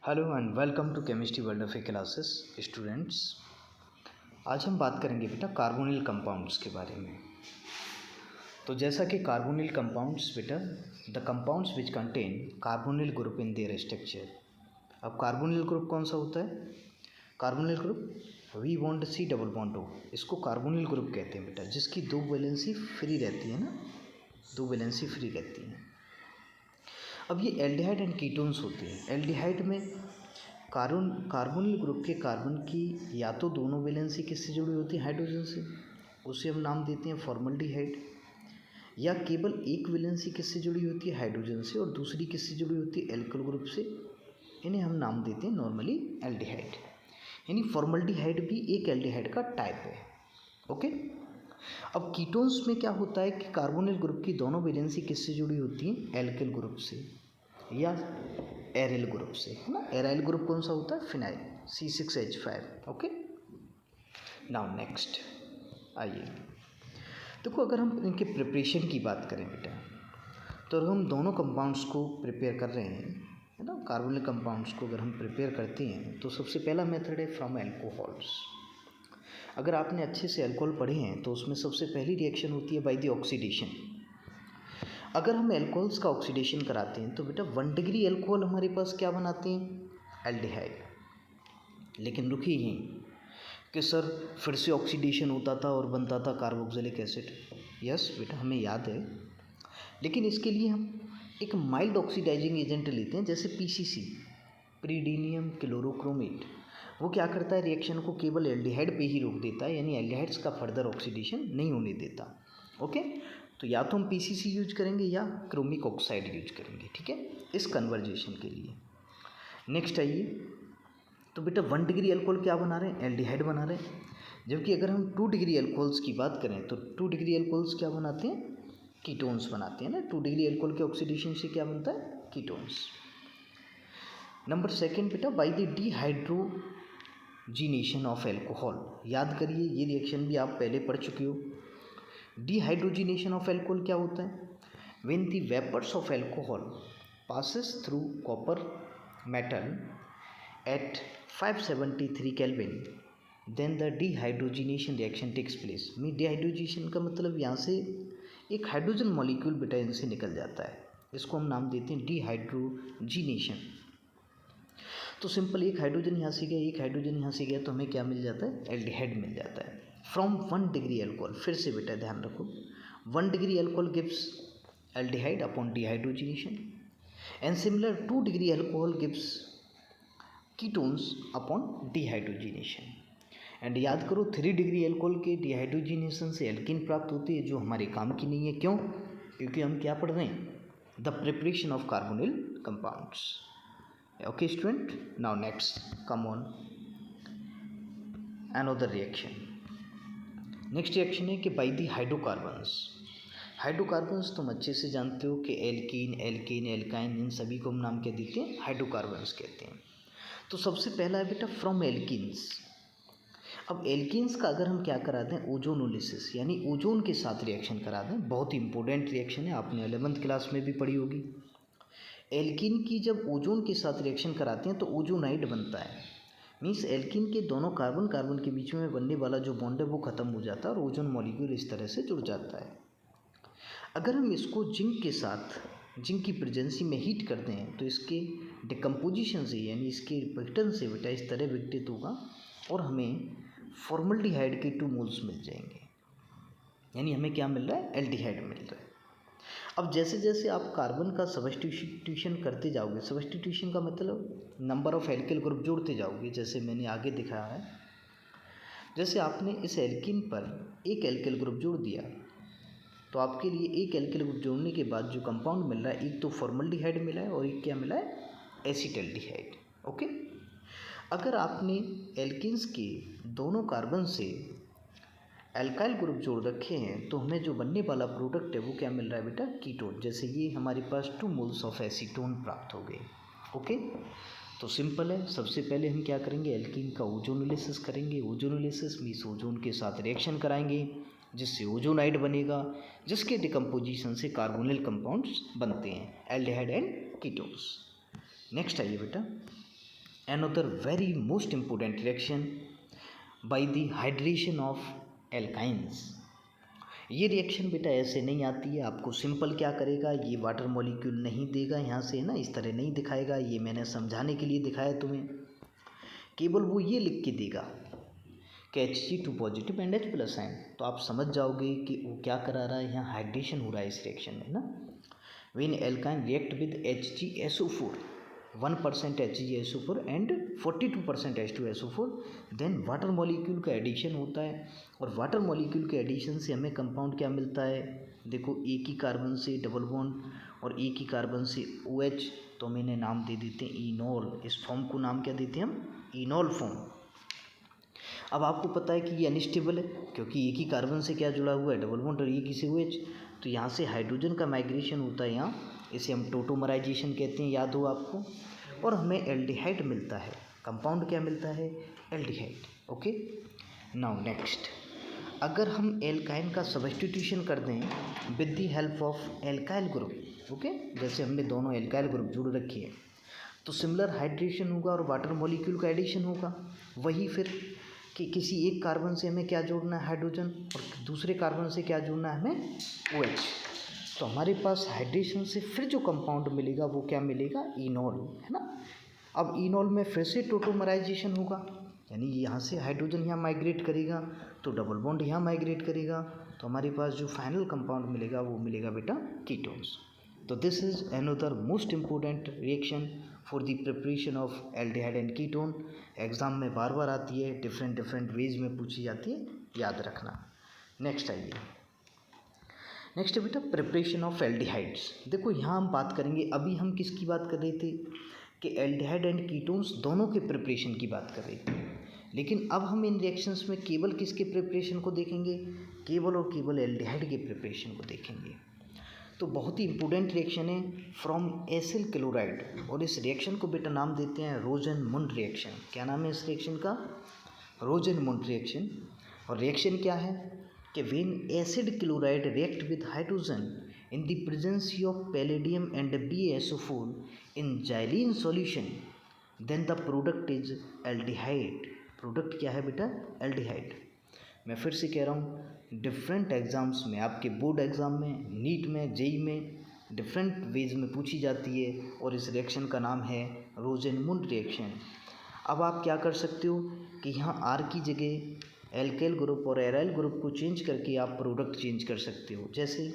Hello and welcome to chemistry world of classes students. आज हम बात करेंगे बेटा कार्बोनिल कंपाउंड्स के बारे में। तो जैसा कि कार्बोनिल कंपाउंड्स बेटा the compounds which contain carbonyl group in their structure. अब कार्बोनिल ग्रुप कौन सा होता है? Carbonyl group we bond C double bond O, इसको कार्बोनिल ग्रुप कहते हैं बेटा, जिसकी दो वैलेंसी फ्री रहती है ना, दो वैलेंसी फ्री रहती है। अब ये एल्डिहाइड एंड कीटोन्स होते हैं। एल्डिहाइड में कार्बोनिल ग्रुप के कार्बन की या तो दोनों वैलेंसी किससे जुड़ी होती है? हाइड्रोजन से, उसे हम नाम देते हैं फॉर्मल्डिहाइड। या केवल एक वैलेंसी किससे जुड़ी होती है? हाइड्रोजन से, और दूसरी किससे जुड़ी होती है? एल्किल ग्रुप से। इन्हें हम नाम देते हैं नॉर्मली एल्डिहाइड। यानी फॉर्मल्डिहाइड भी एक एल्डिहाइड का टाइप है। ओके। अब कीटोन्स में क्या होता है कि कार्बोनिल ग्रुप की दोनों वैलेंसी किससे जुड़ी होती है? एल्किल ग्रुप से या एराइल ग्रुप से, है ना। एराइल ग्रुप कौन सा होता है? Phenyl C6H5। Okay. Now next आइए, देखो अगर हम इनके प्रिपरेशन की बात करें बेटा, तो अगर हम दोनों कंपाउंड्स को प्रिपेयर कर रहे हैं, है ना, कार्बोनिल कंपाउंड्स को अगर हम प्रिपेयर करते हैं तो सबसे पहला मेथड है फ्रॉम एल्कोहल्स। अगर आपने अच्छे से अल्कोहल पढ़े हैं तो उसमें सबसे पहली रिएक्शन होती है बाय द ऑक्सीडेशन। अगर हम एल्कोहल्स का ऑक्सीडेशन कराते हैं तो बेटा 1 डिग्री एल्कोहल हमारे पास क्या बनाते हैं? एल्डिहाइड। लेकिन रुकिए यहीं कि सर फिर से ऑक्सीडेशन होता था और बनता था कार्बोक्सिलिक एसिड। यस बेटा, हमें याद है, लेकिन इसके लिए हम एक माइल्ड ऑक्सीडाइजिंग एजेंट लेते हैं, जैसे PCC, प्रीडीनियम क्लोरोक्रोमेट। वो क्या करता है? रिएक्शन को केवल एल्डिहाइड पे ही रोक देता है, यानी एल्डिहाइड्स का फर्दर ऑक्सीडेशन नहीं होने देता। ओके। तो या तो हम PCC यूज करेंगे या क्रोमिक ऑक्साइड यूज करेंगे, ठीक है, इस कन्वर्जेशन के लिए। नेक्स्ट आइए, तो बेटा 1 डिग्री अल्कोहल क्या बना रहे हैं? एल्डिहाइड बना रहे हैं। जबकि अगर हम 2 डिग्री अल्कोहल्स की बात करें तो 2 डिग्री अल्कोहल्स क्या बनाते हैं? कीटोन्स बनाते हैं ना। 2 डिग्री अल्कोहल के ऑक्सीडेशन से क्या बनता है? कीटोन्स। नंबर सेकेंड बेटा बाई द डिहाइड्रोजीनेशन ऑफ एल्कोहल। याद करिए, ये रिएक्शन भी आप पहले पढ़ चुके हो। डिहाइड्रोजीनेशन ऑफ एल्कोहल क्या होता है? When the vapours of alcohol passes through copper metal at 573 kelvin, then the dehydrogenation reaction takes place. में डिहाइड्रोजीनेशन का मतलब यहाँ से एक हाइड्रोजन मॉलिक्यूल बेटा इनसे निकल जाता है, इसको हम नाम देते हैं डिहाइड्रोजीनेशन। तो सिंपल, एक हाइड्रोजन यहाँ से गया, एक हाइड्रोजन यहाँ से गया, तो हमें क्या मिल जाता है? एल्डिहाइड मिल जाता है फ्रॉम 1 डिग्री अल्कोहल। फिर से बेटा ध्यान रखो, 1 degree alcohol gives aldehyde upon dehydrogenation, and similar 2 degree alcohol gives ketones upon dehydrogenation. And याद करो, 3 डिग्री अल्कोहल के डिहाइड्रोजीनेशन से एल्कीन प्राप्त होती है, जो हमारे काम की नहीं है। क्यों? क्योंकि हम क्या पढ़ रहे हैं? The preparation of carbonyl compounds. Okay student, now next come on another reaction. Next reaction है कि बाई दी हाइड्रोकार्बन्स। हाइड्रोकार्बन्स तुम अच्छे से जानते हो कि एल्कीन, एल्केन, एल्काइन, इन सभी को हम नाम क्या देते हैं? हाइड्रोकार्बन्स कहते हैं। तो सबसे पहला है बेटा फ्रॉम एल्कीन्स। अब एल्कीन्स का अगर हम क्या करा दें? ओजोनोलिसिस, यानी ओजोन के साथ रिएक्शन करा दें। बहुत ही इंपॉर्टेंट रिएक्शन है, आपने 11th क्लास में भी पढ़ी होगी। एल्कीन की जब ओजोन के साथ रिएक्शन कराते हैं तो ओजोनाइड बनता है। मीन्स एल्कीन के दोनों कार्बन कार्बन के बीच में बनने वाला जो बॉन्ड है वो ख़त्म हो जाता है और ओजोन मॉलिक्यूल इस तरह से जुड़ जाता है। अगर हम इसको जिंक के साथ, जिंक की प्रेजेंसी में हीट करते हैं तो इसके डिकम्पोजिशन से, यानी इसके रिएक्शन से बेटा इस तरह विघटित होगा और हमें फॉर्मल्डिहाइड के 2 मोल्स मिल जाएंगे। यानी हमें क्या मिल रहा है? एल्डिहाइड मिल रहा है। अब जैसे जैसे आप कार्बन का सब्स्टिट्यूशन करते जाओगे, सब्स्टिट्यूशन का मतलब नंबर ऑफ एल्किल ग्रुप जोड़ते जाओगे, जैसे मैंने आगे दिखाया है। जैसे आपने इस एल्कीन पर एक एल्किल ग्रुप जोड़ दिया तो आपके लिए एक एल्किल ग्रुप जोड़ने के बाद जो कंपाउंड मिल रहा है, एक तो फॉर्मल्डिहाइड मिला है और एक क्या मिला है? एसिटल्डिहाइड। ओके। अगर आपने एल्कीन्स के दोनों कार्बन से एल्काइल ग्रुप जोड़ रखे हैं तो हमें जो बनने वाला प्रोडक्ट है वो क्या मिल रहा है बेटा? कीटोन। जैसे ये हमारे पास 2 मोल्स ऑफ एसीटोन प्राप्त हो गए। ओके। तो सिंपल है, सबसे पहले हम क्या करेंगे? एल्कीन का ओजोनोलिसिस करेंगे। ओजोनोलिसिस मीन्स ओजोन के साथ रिएक्शन कराएंगे जिससे ओजोनाइड बनेगा, जिसके डिकम्पोजिशन से कार्बोनिल कंपाउंड्स बनते हैं, एल्डिहाइड एंड कीटोन्स। नेक्स्ट आइए बेटा, another very most important reaction by the hydration of alkynes. ये रिएक्शन बेटा ऐसे नहीं आती है, आपको सिंपल क्या करेगा, ये वाटर मॉलिक्यूल नहीं देगा यहाँ से ना, इस तरह नहीं दिखाएगा, ये मैंने समझाने के लिए दिखाया तुम्हें, केवल वो ये लिख के देगा कि Hg2 positive and H plus ion, तो आप समझ जाओगे कि वो क्या करा रहा है, यहाँ हाइड्रेशन हो रहा है इस रिएक्शन में ना। When alkyne react with HgSO4 1% HgSO4 and 42% H2SO4, then water molecule का एडिशन होता है, और वाटर मॉलिक्यूल के एडिशन से हमें कंपाउंड क्या मिलता है, देखो एक ही कार्बन से डबल बॉन्ड और एक ही कार्बन से OH, तो हम इन्हें नाम दे देते हैं इनॉल। इस फॉर्म को नाम क्या देते हैं हम, इनॉल फॉर्म। अब आपको पता है कि ये अनस्टेबल है क्योंकि एक ही कार्बन से क्या जुड़ा हुआ है, डबल बॉन्ड, और एक ही से OH, तो यहाँ से हाइड्रोजन का माइग्रेशन होता है यहाँ, इसे हम टोटोमराइजेशन कहते हैं, याद हो आपको, और हमें एल्डिहाइड मिलता है, कंपाउंड क्या मिलता है, एल्डिहाइड। ओके, नाउ नेक्स्ट, अगर हम एल्काइन का सब्स्टिट्यूशन कर दें with the help of alkyl group, okay, जैसे हमने दोनों एल्काइल ग्रुप जुड़ रखी है, तो सिमिलर हाइड्रेशन होगा और वाटर मॉलिक्यूल का एडिशन होगा। वही फिर कि किसी एक कार्बन से हमें क्या जोड़ना है, हाइड्रोजन, और दूसरे कार्बन से क्या जोड़ना है हमें, OH, तो हमारे पास हाइड्रेशन से फिर जो कंपाउंड मिलेगा वो क्या मिलेगा, इनॉल, है ना। अब इनॉल में फिर से टोटोमराइजेशन होगा, यानी यहाँ से हाइड्रोजन यहाँ माइग्रेट करेगा तो डबल बॉन्ड यहाँ माइग्रेट करेगा, तो हमारे पास जो फाइनल कंपाउंड मिलेगा वो मिलेगा बेटा कीटोन्स। तो this is another most important reaction for the preparation of aldehyde and ketone. Exam में बार बार आती है, डिफरेंट वेज में पूछी जाती है, याद रखना। नेक्स्ट आइए, नेक्स्ट बेटा प्रिपरेशन ऑफ एल्डिहाइड्स। देखो यहाँ हम बात करेंगे, अभी हम किसकी बात कर रहे थे कि एल्डिहाइड एंड कीटोन्स दोनों के प्रिपरेशन की बात कर रहे थे, लेकिन अब हम इन रिएक्शंस में केवल किसके प्रिपरेशन को देखेंगे, केवल और केवल एल्डिहाइड के प्रिपरेशन को देखेंगे। तो बहुत ही इंपॉर्टेंट रिएक्शन है फ्रॉम एसिल क्लोराइड, और इस रिएक्शन को बेटा नाम देते हैं रोजन-मुंड रिएक्शन। क्या नाम है इस रिएक्शन का, रोजन-मुंड रिएक्शन। और रिएक्शन क्या है कि when acid chloride react with hydrogen in the presence of palladium and BaSO4 in xylene solution, then the product is aldehyde. Product क्या है बेटा, एल्डिहाइड। मैं फिर से कह रहा हूँ, डिफरेंट एग्ज़ाम्स में, आपके बोर्ड एग्ज़ाम में, नीट में, जेई में, डिफरेंट वेज में पूछी जाती है, और इस रिएक्शन का नाम है रोजन-मुंड रिएक्शन। अब आप क्या कर सकते हो कि यहाँ R की जगह एल्काइल ग्रुप और एराइल ग्रुप को चेंज करके आप प्रोडक्ट चेंज कर सकते हो। जैसे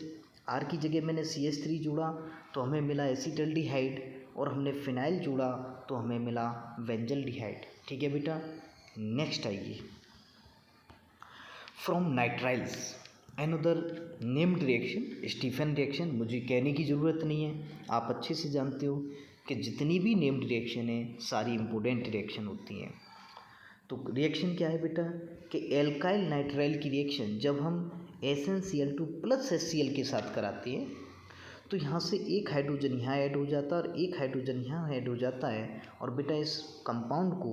R की जगह मैंने CH3 जोड़ा तो हमें मिला एसिटल्डिहाइड, और हमने फिनाइल जोड़ा तो हमें मिला बेंजल्डिहाइड। ठीक है बेटा, नेक्स्ट आइए, from nitriles another named reaction, Stephen reaction. मुझे कहने की ज़रूरत नहीं है, आप अच्छे से जानते हो कि जितनी भी नेम्ड रिएक्शन है सारी इम्पोर्टेंट रिएक्शन होती हैं। तो रिएक्शन क्या है बेटा कि एल्काइल नाइट्राइल की रिएक्शन जब हम SnCl2 प्लस HCl के साथ कराते हैं तो यहाँ से एक हाइड्रोजन यहाँ ऐड हो जाता है और एक हाइड्रोजन यहाँ ऐड हो जाता है, और बेटा इस कंपाउंड को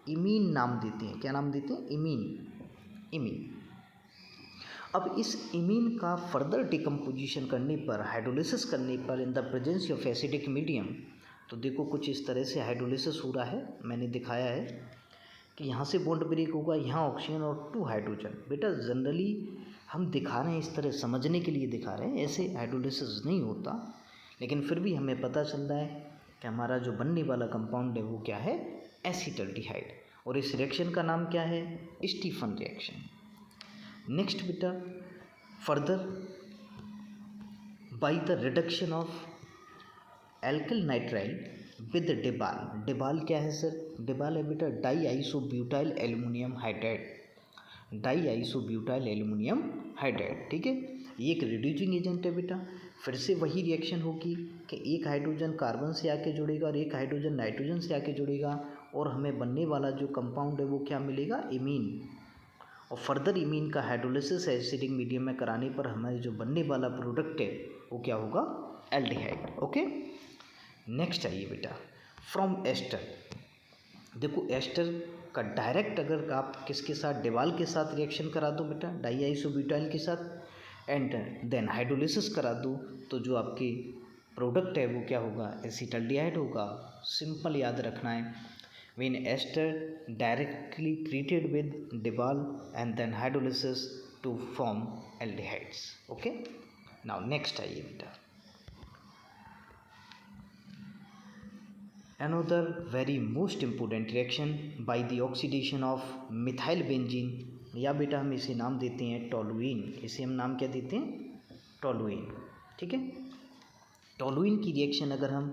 इमीन नाम देते हैं। क्या नाम देते हैं, इमीन। अब इस इमीन का फर्दर डिकम्पोजिशन करने पर, हाइड्रोलिसिस करने पर इन the presence of acidic medium, तो देखो कुछ इस तरह से हाइड्रोलिसिस हो रहा है, मैंने दिखाया है कि यहाँ से बॉन्ड ब्रेक होगा, यहाँ ऑक्सीजन और 2 हाइड्रोजन। बेटा जनरली हम दिखा रहे हैं, इस तरह समझने के लिए दिखा रहे हैं, ऐसे हाइड्रोलिसिस नहीं होता, लेकिन फिर भी हमें पता चल रहा है कि हमारा जो बनने वाला कंपाउंड है वो क्या है, एसिटल्डिहाइड, और इस रिएक्शन का नाम क्या है, स्टीफन रिएक्शन। नेक्स्ट बेटा further by the reduction of alkyl nitrile with DIBAL. DIBAL क्या है सर, डिबाल है बेटा diisobutyl aluminium hydride, diisobutyl aluminium hydride. ठीक है, ये एक रिड्यूसिंग एजेंट है बेटा। फिर से वही रिएक्शन होगी कि एक हाइड्रोजन कार्बन से आके जुड़ेगा और एक हाइड्रोजन नाइट्रोजन से आके जुड़ेगा, और हमें बनने वाला जो कंपाउंड है वो क्या मिलेगा, इमीन। और फर्दर इमीन का हाइड्रोलिसिस एसिडिक मीडियम में कराने पर हमारे जो बनने वाला प्रोडक्ट है वो क्या होगा, एल्डिहाइड। ओके, नेक्स्ट आइए बेटा फ्रॉम एस्टर। देखो एस्टर का डायरेक्ट अगर आप किसके साथ, डिबाल के साथ रिएक्शन करा दो बेटा, डाईआइसोब्यूटाइल के साथ, एंड देन हाइड्रोलिसिस करा दो, तो जो आपकी प्रोडक्ट है वो क्या होगा, एसिटल्डिहाइड होगा। सिंपल याद रखना है, when ester directly treated with Debal and then hydrolysis to form aldehydes. Okay, now next आइए बेटा, another very most important reaction by the oxidation of methyl benzene, या बेटा हम इसे नाम देते हैं टोलुइन, इसे हम नाम क्या देते हैं, टोलुइन। ठीक है, टोलुइन की रिएक्शन अगर हम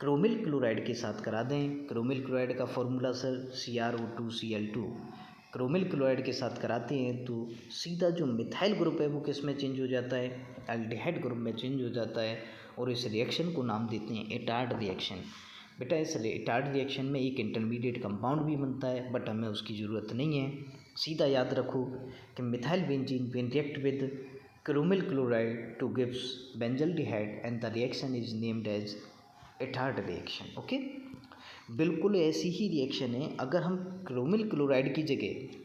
क्रोमिल क्लोराइड के साथ करा दें, क्रोमिल क्लोराइड का formula sir CrO2Cl2, chromyl chloride के साथ कराते हैं तो सीधा जो मिथाइल ग्रुप है वो किस में चेंज हो जाता है, एल्डिहाइड ग्रुप में चेंज हो जाता है, और इस रिएक्शन को नाम देते हैं एटार्ड रिएक्शन। बेटा इस एटार्ड रिएक्शन में एक इंटरमीडिएट कंपाउंड भी बनता है, बट हमें उसकी ज़रूरत नहीं है। सीधा याद रखो कि methyl benzene when react with chromyl chloride to gives benzaldehyde and the reaction is named as Etard reaction. Okay, बिल्कुल ऐसी ही रिएक्शन है अगर हम क्रोमिल क्लोराइड की जगह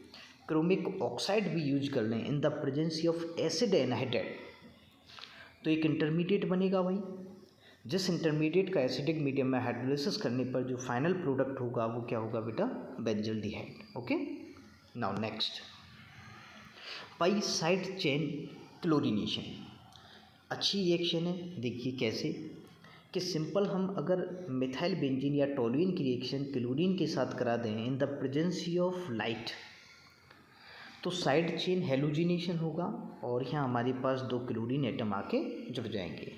क्रोमिक ऑक्साइड भी यूज कर लें in the presence of acid anhydride, तो एक इंटरमीडिएट बनेगा। वही जिस इंटरमीडिएट का एसिडिक मीडियम में हाइड्रोलिसिस करने पर जो फाइनल प्रोडक्ट होगा वो क्या होगा बेटा, बेंजल्डिहाइड। ओके, नाउ नेक्स्ट, पाई साइड चेन क्लोरीनेशन, अच्छी रिएक्शन है। देखिए कैसे कि सिंपल हम अगर मिथाइल बेंजीन या टोलुइन की रिएक्शन क्लोरीन के साथ करा दें इन द प्रेजेंसी ऑफ लाइट, तो साइड चेन हेलोजिनेशन होगा और यहाँ हमारे पास 2 क्लोरीन एटम आके जुड़ जाएंगे।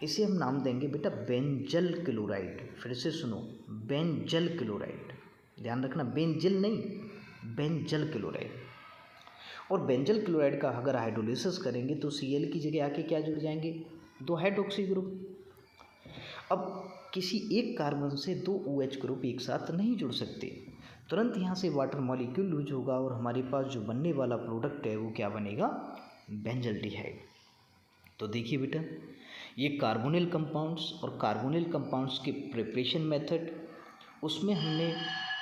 इसे हम नाम देंगे बेटा बेंजल क्लोराइड। फिर से सुनो, बेंजल क्लोराइड, ध्यान रखना, बेंजिल नहीं, बेंजल क्लोराइड। और बेंजल क्लोराइड का अगर हाइड्रोलिसिस करेंगे तो Cl की जगह आके क्या जुड़ जाएंगे, 2 हाइड्रोक्सी ग्रुप। अब किसी एक कार्बन से 2 OH ग्रुप एक साथ नहीं जुड़ सकते, तुरंत यहाँ से वाटर मॉलिक्यूल लूज होगा और हमारे पास जो बनने वाला प्रोडक्ट है वो क्या बनेगा, बेंजल्डिहाइड। तो देखिए बेटा, ये कार्बोनिल कंपाउंड्स और कार्बोनिल कंपाउंड्स के प्रिपरेशन मेथड, उसमें हमने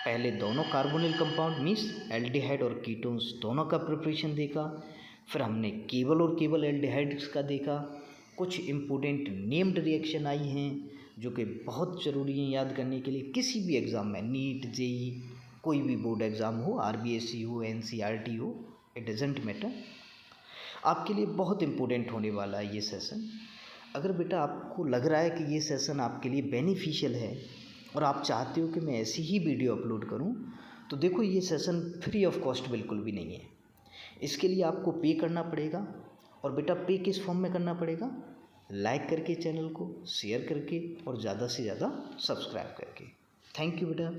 पहले दोनों कार्बोनिल कंपाउंड मीन्स एल्डिहाइड और कीटोन्स दोनों का प्रिपरेशन देखा, फिर हमने केवल और केवल एल्डिहाइड्स का देखा। कुछ इम्पोर्टेंट नेम्ड रिएक्शन आई हैं जो कि बहुत ज़रूरी हैं याद करने के लिए किसी भी एग्ज़ाम में, नीट, जेई, कोई भी बोर्ड एग्ज़ाम हो, RBSC हो, NCERT हो, इट डजेंट मैटर, आपके लिए बहुत इम्पोर्टेंट होने वाला है ये सेशन। अगर बेटा आपको लग रहा है कि ये सेशन आपके लिए बेनिफिशियल है और आप चाहते हो कि मैं ऐसी ही वीडियो अपलोड करूं, तो देखो ये सेशन फ्री ऑफ कॉस्ट बिल्कुल भी नहीं है। इसके लिए आपको पे करना पड़ेगा, और बेटा पे किस फॉर्म में करना पड़ेगा, लाइक करके, चैनल को शेयर करके और ज़्यादा से ज़्यादा सब्सक्राइब करके। थैंक यू बेटा।